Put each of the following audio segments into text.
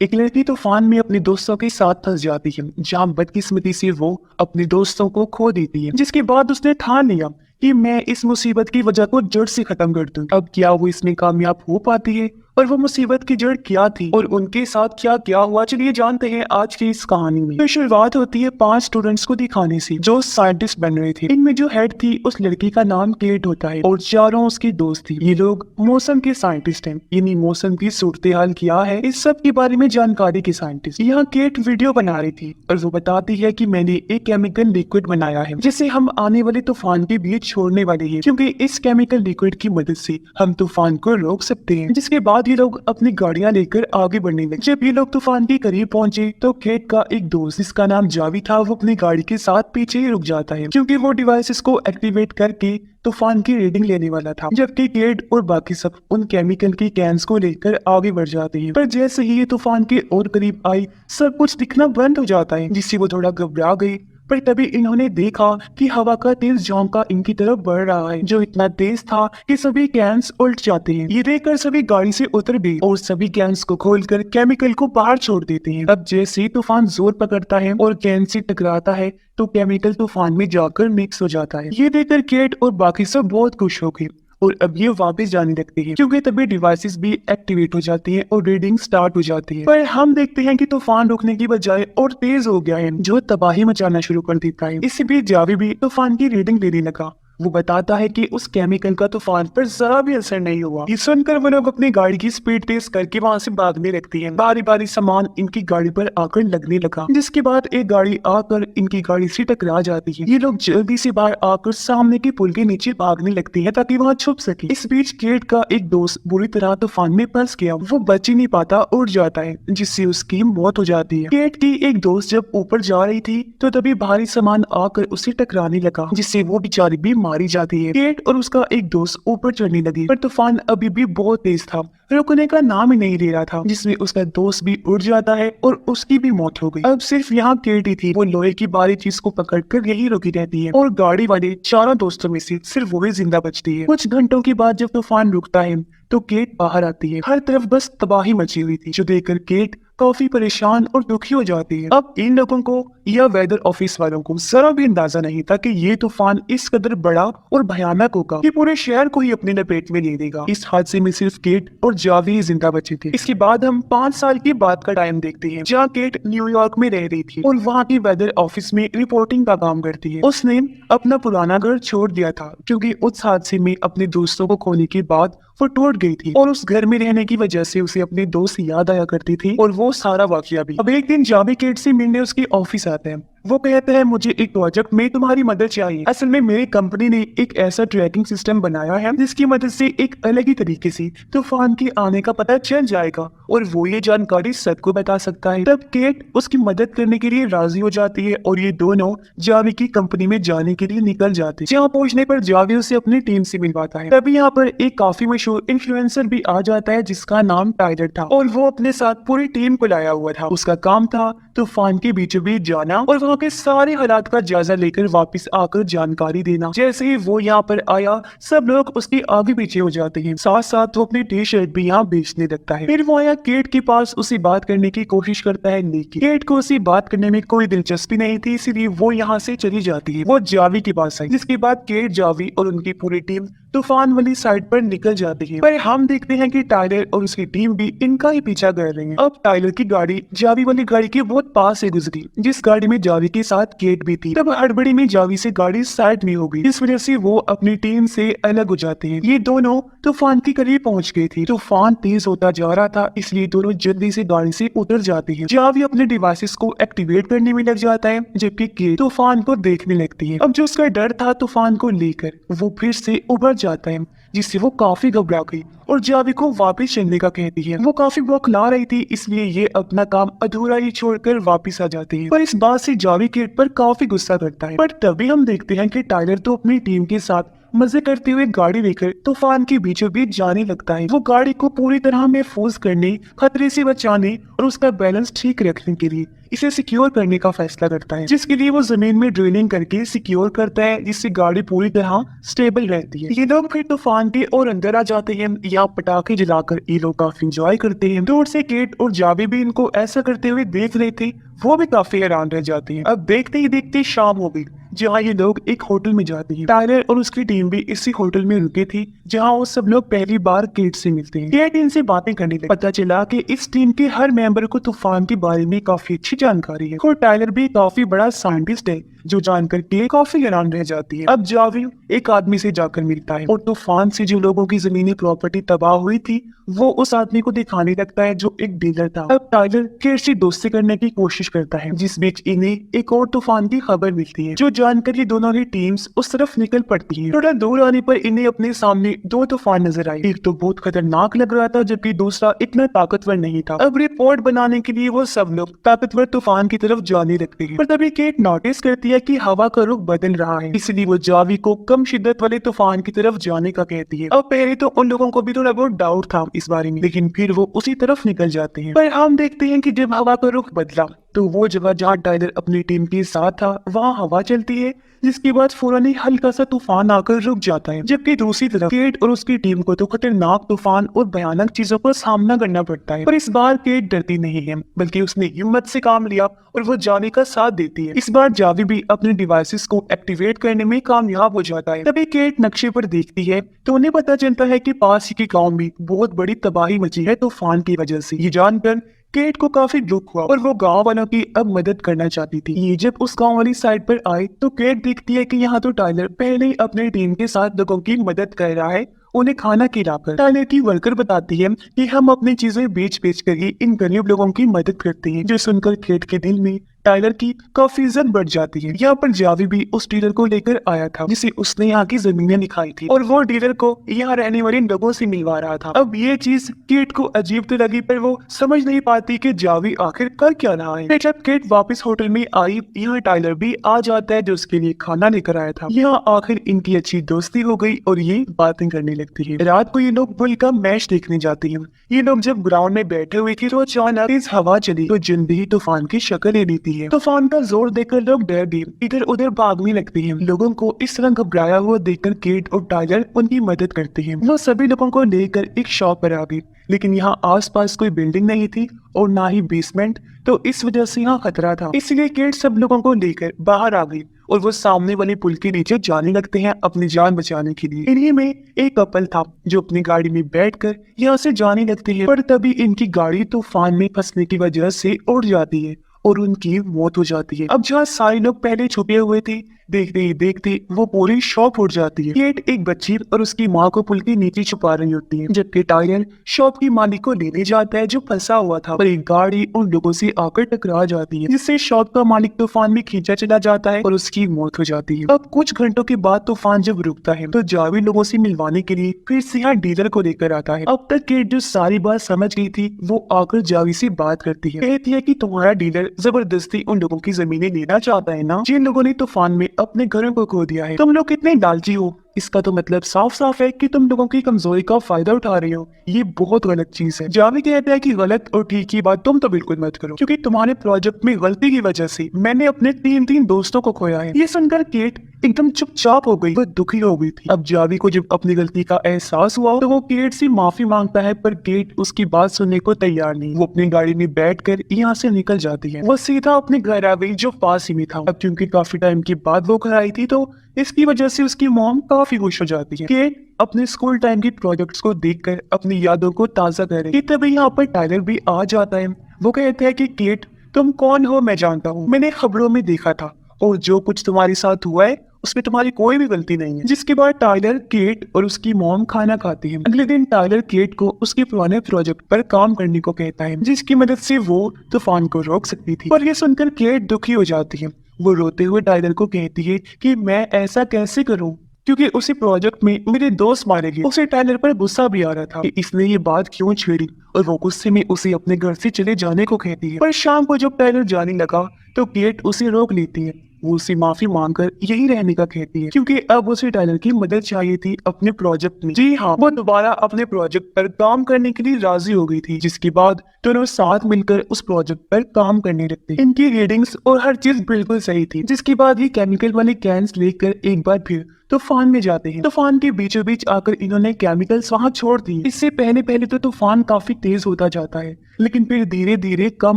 एक लड़की तूफान में अपने दोस्तों के साथ फंस जाती है, जहां बदकिस्मती से वो अपने दोस्तों को खो देती है। जिसके बाद उसने ठान लिया कि मैं इस मुसीबत की वजह को जड़ से खत्म कर दूं। अब क्या वो इसमें कामयाब हो पाती है और वो मुसीबत की जड़ क्या थी और उनके साथ क्या क्या हुआ, चलिए जानते हैं आज की इस कहानी में। तो शुरुआत होती है 5 स्टूडेंट्स को दिखाने से जो साइंटिस्ट बन रहे थे। इनमें जो हेड थी उस लड़की का नाम केट होता है और चारों उसकी दोस्त थी। ये लोग मौसम के साइंटिस्ट हैं, यानी मौसम की सूरत हाल क्या है इस सब के बारे में जानकारी के साइंटिस्ट। यहाँ केट वीडियो बना रही थी और वो बताती है कि मैंने एक केमिकल लिक्विड बनाया है जिसे हम आने वाले तूफान के बीच छोड़ने वाले हैं, क्योंकि इस केमिकल लिक्विड की मदद से हम तूफान को रोक सकते हैं। जिसके बाद ये लोग अपनी गाड़ियां लेकर आगे बढ़ने लगे। जब ये लोग तूफान के करीब पहुंचे तो केट का एक दोस्त जिसका नाम जावी था वो अपनी गाड़ी के साथ पीछे ही रुक जाता है, क्योंकि वो डिवाइसेस को एक्टिवेट करके तूफान की रीडिंग लेने वाला था। जबकि केट और बाकी सब उन केमिकल की कैंस को लेकर आगे बढ़ जाते हैं। पर जैसे ही ये तूफान के और करीब आई सब कुछ दिखना बंद हो जाता है, जिससे वो थोड़ा घबरा गई। पर तभी इन्होंने देखा कि हवा का तेज झोंका इनकी तरफ बढ़ रहा है, जो इतना तेज था कि सभी कैंस उल्ट जाते हैं। ये देखकर सभी गाड़ी से उतर गए और सभी कैंस को खोलकर केमिकल को बाहर छोड़ देते हैं। अब जैसे ही तूफान जोर पकड़ता है और कैन से टकराता है तो केमिकल तूफान में जाकर मिक्स हो जाता है। ये देखकर केट और बाकी सब बहुत खुश हो गए और अब ये वापस जाने लगते हैं, क्योंकि तभी डिवाइसेस भी एक्टिवेट हो जाती हैं और रीडिंग स्टार्ट हो जाती है। पर हम देखते हैं कि तूफान रुकने की बजाय और तेज हो गया है, जो तबाही मचाना शुरू कर देता है। इसी बीच जावी भी तूफान की रीडिंग लेने लगा। वो बताता है कि उस केमिकल का तूफान पर जरा भी असर नहीं हुआ। ये सुनकर वो लोग अपनी गाड़ी की स्पीड तेज करके वहाँ से भागने लगती है। बारी बारी सामान इनकी गाड़ी पर आकर लगने लगा, जिसके बाद एक गाड़ी आकर इनकी गाड़ी से टकरा जाती है। ये लोग जल्दी से बाहर आकर सामने के पुल के नीचे भागने लगती है ताकि वहाँ छुप सके। इस बीच केट का एक दोस्त बुरी तरह तूफान में फंस गया। वो बच ही नहीं पाता, उड़ जाता है, जिससे उसकी मौत हो जाती है। केट की एक दोस्त जब ऊपर जा रही थी तो तभी भारी सामान आकर उसे टकराने लगा, जिससे वो बेचारी भी मारी जाती है। केट और उसका एक दोस्त ऊपर चढ़ने लगे, पर तूफान अभी भी बहुत तेज था, रुकने का नाम ही नहीं ले रहा था, जिसमें उसका दोस्त भी उड़ जाता है और उसकी भी मौत हो गई। अब सिर्फ यहाँ केट ही थी। वो लोहे की बारी चीज को पकड़कर यही रुकी रहती है और गाड़ी वाले चारों दोस्तों में से सिर्फ वही जिंदा बचती है। कुछ घंटों के बाद जब तूफान रुकता है तो केट बाहर आती है। हर तरफ बस तबाही मची हुई थी, जो देखकर केट काफी परेशान और दुखी हो जाती है। अब इन लोगों को या वेदर ऑफिस वालों को जरा भी अंदाजा नहीं था कि ये तूफान इस कदर बड़ा और भयानक होगा कि पूरे शहर को ही अपने लपेट में ले लेगा। इस हादसे में सिर्फ केट और जावी ही जिंदा बचे थे। इसके बाद हम 5 साल की बात का टाइम देखते हैं, जहाँ केट न्यूयॉर्क में रह रही थी और वहाँ की वेदर ऑफिस में रिपोर्टिंग का काम करती है। उसने अपना पुराना घर छोड़ दिया था, क्योंकि उस हादसे में अपने दोस्तों को खोने के बाद वो टूट गई थी और उस घर में रहने की वजह से उसे अपने दोस्त याद आया करती थी और वो सारा वाकया भी। अब एक दिन जावी केट से मिलने उसके ऑफिस आते हैं। वो कहते हैं मुझे एक प्रोजेक्ट में तुम्हारी मदद चाहिए। असल में मेरी कंपनी ने एक ऐसा ट्रैकिंग सिस्टम बनाया है जिसकी मदद से एक अलग ही तरीके से तूफान के आने का पता चल जाएगा और वो ये जानकारी सबको बता सकता है। तब केट उसकी मदद करने के लिए राजी हो जाती है और ये दोनों जावी की कंपनी में जाने के लिए निकल जाते हैं। जहाँ पहुंचने पर जावी उसे अपनी टीम से मिलवाता है। तभी यहाँ पर एक काफी मशहूर इन्फ्लुएंसर भी आ जाता है जिसका नाम टाइलर था और वो अपने साथ पूरी टीम को लाया हुआ था। उसका काम था तूफान के बीचों बीच जाना और वहाँ के सारे हालात का जायजा लेकर वापस आकर जानकारी देना। जैसे ही वो यहाँ पर आया सब लोग उसके आगे पीछे हो जाते हैं। साथ साथ वो अपनी टी शर्ट भी यहाँ बेचने लगता है। फिर वो आया केट के पास उसे बात करने की कोशिश करता है, लेकिन केट को उसे बात करने में कोई दिलचस्पी नहीं थी, इसलिए वो यहाँ से चली जाती है। वो जावी के पास आई, जिसके बाद केट, जावी और उनकी पूरी टीम तूफान वाली साइड पर निकल जाती है। पर हम देखते हैं कि टाइलर और उसकी टीम भी इनका ही पीछा कर रही है। अब टाइलर की गाड़ी जावी वाली गाड़ी के बहुत पास से गुजरी, जिस गाड़ी में जावी के साथ केट भी थी। तब हड़बड़ी में जावी से गाड़ी साइड में हो गई, इस वजह से वो अपनी टीम से अलग हो जाते हैं। ये दोनों तूफान के करीब पहुंच गए थे। तूफान तेज होता जा रहा था, इसलिए दोनों जल्दी से गाड़ी से उतर जाते हैं। जावी अपने डिवाइसेस को एक्टिवेट करने में लग जाता है, जबकि केट तूफान को देखने लगती है। अब जो उसका डर था तूफान को लेकर, वो फिर से उभर जाता है, जिससे वो काफी घबरा गई और जावी को वापस चलने का कहती है। वो काफी बौखला रही थी, इसलिए ये अपना काम अधूरा ही छोड़कर वापस आ जाती है। पर इस बात से जावी केट पर काफी गुस्सा करता है। पर तभी हम देखते हैं कि टाइलर तो अपनी टीम के साथ मजे करते हुए गाड़ी लेकर तूफान के बीचों बीच जाने लगता है। वो गाड़ी को पूरी तरह महफूज करने, खतरे से बचाने और उसका बैलेंस ठीक रखने के लिए इसे सिक्योर करने का फैसला करता है, जिसके लिए वो जमीन में ड्रिलिंग करके सिक्योर करता है, जिससे गाड़ी पूरी तरह स्टेबल रहती है। ये लोग फिर तूफान के और अंदर आ जाते हैं। यहाँ पटाखे जलाकर ये लोग काफी इंजॉय करते हैं। दूर से केट और जावी भी इनको ऐसा करते हुए देख रहे थे, वो भी काफी हैरान रह जाते हैं। अब देखते ही देखते शाम हो गई, जहाँ ये लोग एक होटल में जाते हैं। टायलर और उसकी टीम भी इसी होटल में रुके थी, जहाँ वो सब लोग पहली बार केट से मिलते हैं। केट इनसे बातें करने लगी। पता चला कि इस टीम के हर मेंबर को तूफान के बारे में काफी अच्छी जानकारी है और टायलर भी काफी बड़ा साइंटिस्ट है, जो जानकर के काफी हैरान रह जाती है। अब जावी एक आदमी से जाकर मिलता है और तूफान से जो लोगों की जमीनी प्रॉपर्टी तबाह हुई थी वो उस आदमी को दिखाने लगता है, जो एक डीलर था। अब टायलर केट से दोस्ती करने की कोशिश करता है, जिस बीच इन्हें एक और तूफान की खबर मिलती है, जो जानकर ये दोनों ही टीम्स उस तरफ निकल पड़ती हैं। थोड़ा दूर आने पर इन्हें अपने सामने दो तूफान नजर आए। एक तो बहुत खतरनाक लग रहा था, जबकि दूसरा इतना ताकतवर नहीं था। अब रिपोर्ट बनाने के लिए वो सब लोग ताकतवर तूफान की तरफ जाने लगते हैं, पर तभी केट नोटिस करती है कि हवा का रुख बदल रहा है, इसलिए वो जावी को कम शिद्दत वाले तूफान की तरफ जाने का कहती है। अब पहले तो उन लोगों को भी थोड़ा बहुत डाउट था इस बारे में, लेकिन फिर वो उसी तरफ निकल जाते हैं। पर हम देखते हैं कि जब हवा का रुख बदला तो वो जगह जहाँ टायलर अपनी टीम के साथ था वहाँ हवा चलती है, जिसके बाद फौरन ही हल्का सा तूफान आकर रुक जाता है। जबकि दूसरी तरफ केट और उसकी टीम को तो खतरनाक तूफान और भयानक चीजों का सामना करना पड़ता है। पर इस बार केट डरती नहीं है, बल्कि उसने हिम्मत से काम लिया और वो जावी का साथ देती है। इस बार जावी भी अपने डिवाइसेस को एक्टिवेट करने में कामयाब हो जाता है। तभी केट नक्शे पर देखती है तो उन्हें पता चलता है कि पास ही के गाँव में बहुत बड़ी तबाही मची है तूफान की वजह से। ये जानकर केट को काफी दुख हुआ और वो गांव वालों की अब मदद करना चाहती थी। ये जब उस गांव वाली साइड पर आए तो केट देखती है कि यहाँ तो टायलर पहले ही अपनी टीम के साथ लोगों की मदद कर रहा है, उन्हें खाना खिलाकर। टायलर की वर्कर बताती है कि हम अपनी चीजें बेच बेच कर ही इन गरीब लोगों की मदद करते हैं, जो सुनकर केट के दिल में टायलर की काफी इज्जत बढ़ जाती है। यहाँ पर जावी भी उस डीलर को लेकर आया था, जिसे उसने यहाँ की जमीनें दिखाई थी और वो डीलर को यहाँ रहने वाले लोगों से मिलवा रहा था। अब ये चीज केट को अजीब तो लगी, पर वो समझ नहीं पाती कि जावी आखिर कर क्या रहा है। जब केट वापस होटल में आई, यहाँ टायलर भी आ जाता है, जो उसके लिए खाना लेकर आया था। यहाँ आखिर इनकी अच्छी दोस्ती हो गई और ये बातें करने लगती है। रात को ये लोग बुल का मैच देखने जाते हैं। ये लोग जब ग्राउंड में बैठे हुए थे तो अचानक तेज हवा चली, तो जल्दी ही तूफान की शक्ल ले लेती है। तूफान का जोर देखकर लोग डर गए, इधर उधर भागने लगते हैं। लोगों को इस तरह घबराया हुआ देखकर केट और टायलर उनकी मदद करते हैं। वो सभी लोगों को लेकर एक शॉप पर आ गई, लेकिन यहाँ आसपास कोई बिल्डिंग नहीं थी और ना ही बेसमेंट, तो इस वजह से यहाँ खतरा था। इसलिए केट सब लोगों को लेकर बाहर आ गई और वो सामने वाले पुल के नीचे जाने लगते हैं अपनी जान बचाने के लिए। इन्हीं में एक कपल था जो अपनी गाड़ी में बैठकर यहाँ से जाने लगते हैं, पर तभी इनकी गाड़ी तूफान में फंसने की वजह से उड़ जाती है और उनकी मौत हो जाती है। अब जहाँ सारे लोग पहले छुपे हुए थे, देखते ही देखते वो पूरी शॉप उड़ जाती है। केट एक बच्ची और उसकी माँ को पुल के नीचे छुपा रही होती है, जबकि टायलर शॉप की मालिक को लेने जाता है जो फंसा हुआ था, पर एक गाड़ी उन लोगों से आकर टकरा जाती है, जिससे शॉप का मालिक तूफान में खींचा चला जाता है और उसकी मौत हो जाती है। अब कुछ घंटों के बाद तूफान जब रुकता है तो जावी लोगों से मिलवाने के लिए फिर से यहाँ डीलर को लेकर आता है। अब तक केट जो सारी बात समझ गई थी वो आकर जावी से बात करती है, कहती है कि तुम्हारा डीलर जबरदस्ती उन लोगों की जमीनें लेना चाहता है ना, जिन लोगों ने तूफान में अपने घरों को खो दिया है। तुम लोग कितने लालची हो, इसका तो मतलब साफ साफ है कि तुम लोगों की कमजोरी का फायदा उठा रहे हो। ये बहुत गलत चीज है। जावी कहता है कि गलत और ठीक की बात तुम तो बिल्कुल मत करो, क्योंकि तुम्हारे प्रोजेक्ट में गलती की वजह से मैंने अपने तीन दोस्तों को खोया है। ये सुनकर केट एकदम चुपचाप हो गई, वो दुखी हो गई थी। अब जावी को जब अपनी गलती का एहसास हुआ तो वो केट से माफी मांगता है, पर केट उसकी बात सुनने को तैयार नहीं। वो अपनी गाड़ी में बैठकर यहाँ से निकल जाती है। वो सीधा अपने घर आ गई जो पास ही में था। अब क्योंकि काफी टाइम के बाद वो घर आई थी तो इसकी वजह से उसकी मॉम काफी खुश हो जाती है। केट अपने स्कूल टाइम के प्रोजेक्ट्स को देखकर अपनी यादों को ताजा कर रही है। तभी यहाँ पर टायलर भी आ जाता है। वो कहता है कि केट तुम कौन हो मैं जानता हूँ, मैंने खबरों में देखा था और जो कुछ तुम्हारे साथ हुआ है उसमें तुम्हारी कोई भी गलती नहीं है। जिसके बाद टायलर, केट और उसकी मॉम खाना खाती है। अगले दिन टायलर केट को उसके पुराने प्रोजेक्ट पर काम करने को कहता है, जिसकी मदद से वो तूफान को रोक सकती थी। पर यह सुनकर केट दुखी हो जाती है। वो रोते हुए टायलर को कहती है कि मैं ऐसा कैसे करूं, क्योंकि उसी प्रोजेक्ट में मेरे दोस्त मारे गए। उसे टायलर पर गुस्सा भी आ रहा था कि इसने ये बात क्यों छेड़ी, और वो गुस्से में उसे अपने घर से चले जाने को कहती है। पर शाम को जब टायलर जाने लगा तो केट उसे रोक लेती है वो उसे माफी मांगकर यही रहने का कहती है क्योंकि अब उसे टाइलर की मदद चाहिए थी अपने प्रोजेक्ट में। जी हाँ, वो दोबारा अपने प्रोजेक्ट पर काम करने के लिए राजी हो गई थी, जिसके बाद दोनों साथ मिलकर उस प्रोजेक्ट पर काम करने लगते। इनकी रीडिंग्स और हर चीज बिल्कुल सही थी, जिसके बाद ये केमिकल वाले कैंस लेकर एक बार फिर तूफान में जाते हैं। तूफान के बीचों बीच आकर इन्होंने केमिकल्स वहां छोड़ दिए। इससे पहले पहले तो तूफान काफी तेज होता जाता है, लेकिन फिर धीरे धीरे कम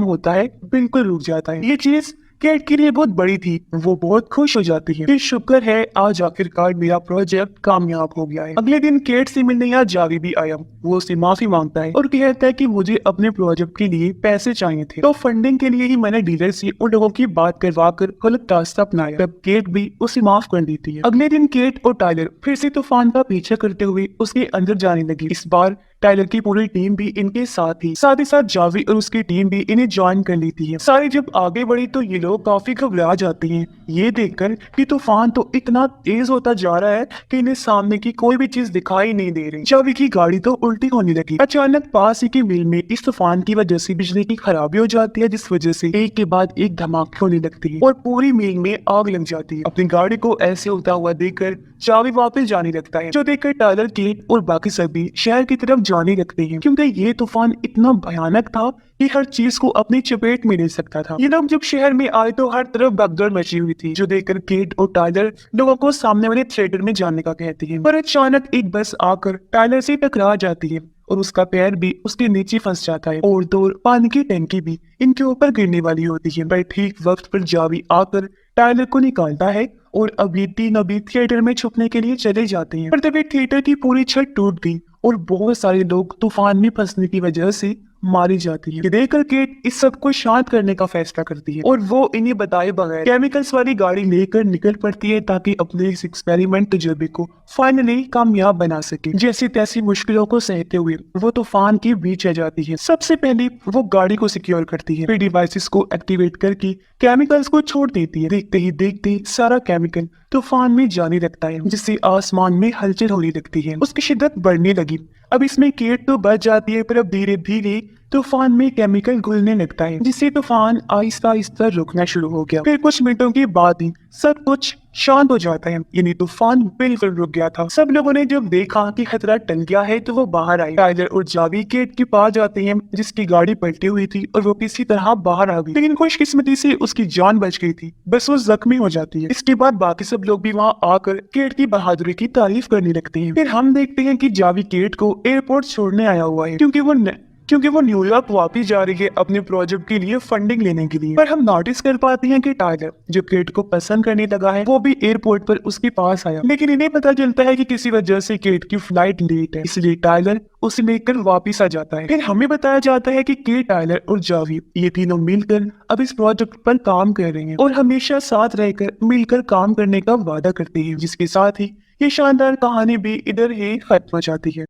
होता है, बिल्कुल रुक जाता है। ये चीज केट के लिए बहुत बड़ी थी, वो बहुत खुश हो जाती है। फिर शुक्र है आज आखिरकार मेरा प्रोजेक्ट कामयाब हो गया है। अगले दिन केट से मिलने यहाँ जावी भी आया। वो उससे माफी मांगता है और कहता है कि मुझे अपने प्रोजेक्ट के लिए पैसे चाहिए थे, तो फंडिंग के लिए ही मैंने डीलर से उन लोगों की बात करवा कर गलत रास्ता अपनाया। तब केट भी उसे माफ कर देती है। अगले दिन केट और टाइलर फिर से तूफान का पीछा करते हुए उसके अंदर जाने लगी। इस बार टाइलर की पूरी टीम भी इनके साथ थी, साथ ही साथ जावी और उसकी टीम भी इन्हें ज्वाइन कर लेती है। सारी जब आगे बढ़ी तो ये लोग काफी घबरा जाते हैं, ये देखकर कि तूफान तो इतना तेज होता जा रहा है कि इन्हें सामने की कोई भी चीज दिखाई नहीं दे रही। जावी की गाड़ी तो उल्टी होने लगी। अचानक पास ही की मिल में इस तूफान की वजह से बिजली की खराबी हो जाती है, जिस वजह से एक के बाद एक धमाके होने लगती है और पूरी मिल में आग लग जाती है। अपनी गाड़ी को ऐसे होता हुआ देखकर जावी वापस जाने लगता है, जो देखकर टाइलर, केट और बाकी सभी शहर की तरफ जाने लगते हैं, क्योंकि ये तूफान इतना भयानक था कि हर चीज को अपनी चपेट में ले सकता था। ये लोग जब शहर में आए तो हर तरफ भगदड़ मची हुई थी, जो देखकर केट और टाइलर लोगों को सामने वाले थिएटर में जाने का कहते हैं। पर अचानक एक बस आकर टाइलर से टकरा जाती है और उसका पैर भी उसके नीचे फंस जाता है और दो पानी की टंकी भी इनके ऊपर गिरने वाली होती है। पर ठीक वक्त पर जावी आकर टाइलर को निकालता है और अभी तीनों भी थिएटर में छुपने के लिए चले जाते हैं। पर तभी थिएटर की पूरी छत टूट गई और बहुत सारे लोग तूफान में फंसने की वजह से मारी जाती है। देखकर केट इस सब को शांत करने का फैसला करती है और वो इन्हें बताए बगैर केमिकल्स वाली गाड़ी लेकर निकल पड़ती है, ताकि अपने इस एक्सपेरिमेंट तजुर्बे को फाइनली कामयाब बना सके। जैसी तैसी मुश्किलों को सहते हुए वो तूफान के बीच आ जाती है। सबसे पहले वो गाड़ी को सिक्योर करती है, फिर डिवाइसेस को एक्टिवेट करके केमिकल्स को छोड़ देती है। देखते ही देखते सारा केमिकल तूफान में जाने लगता है, जिससे आसमान में हलचल होने लगती है, उसकी शिद्दत बढ़ने लगी। अब इसमें केट तो बच जाती है, पर अब धीरे धीरे तूफान में केमिकल घुलने लगता है, जिससे तूफान आहिस्ता आहिस्ता रुकना शुरू हो गया। फिर कुछ मिनटों के बाद ही सब कुछ शांत हो जाता है, यानी तूफान बिल्कुल रुक गया था। सब लोगों ने जब देखा कि खतरा टल गया है तो वो बाहर आए। टाइलर और जावी केट के पास जाते हैं, जिसकी गाड़ी पलटी हुई थी और वो किसी तरह बाहर आ गई, लेकिन खुशकिस्मती से उसकी जान बच गई थी, बस वो जख्मी हो जाती है। इसके बाद बाकी सब लोग भी वहाँ आकर केट की बहादुरी की तारीफ करने लगते हैं। फिर हम देखते हैं कि जावी केट को एयरपोर्ट छोड़ने आया हुआ है, क्योंकि वो न्यूयॉर्क वापस जा रही है अपने प्रोजेक्ट के लिए फंडिंग लेने के लिए। पर हम नोटिस कर पाते हैं कि टाइलर, जो केट को पसंद करने लगा है, वो भी एयरपोर्ट पर उसके पास आया, लेकिन इन्हें पता चलता है कि किसी वजह से केट की फ्लाइट लेट है, इसलिए टाइलर उसे लेकर वापस आ जाता है। फिर हमें बताया जाता है कि केट, टाइलर और जावी ये तीनों मिलकर अब इस प्रोजेक्ट पर काम कर रहे हैं और हमेशा साथ रहकर मिलकर काम करने का वादा करते हैं, जिसके साथ ही ये शानदार कहानी भी इधर ही खत्म हो जाती है।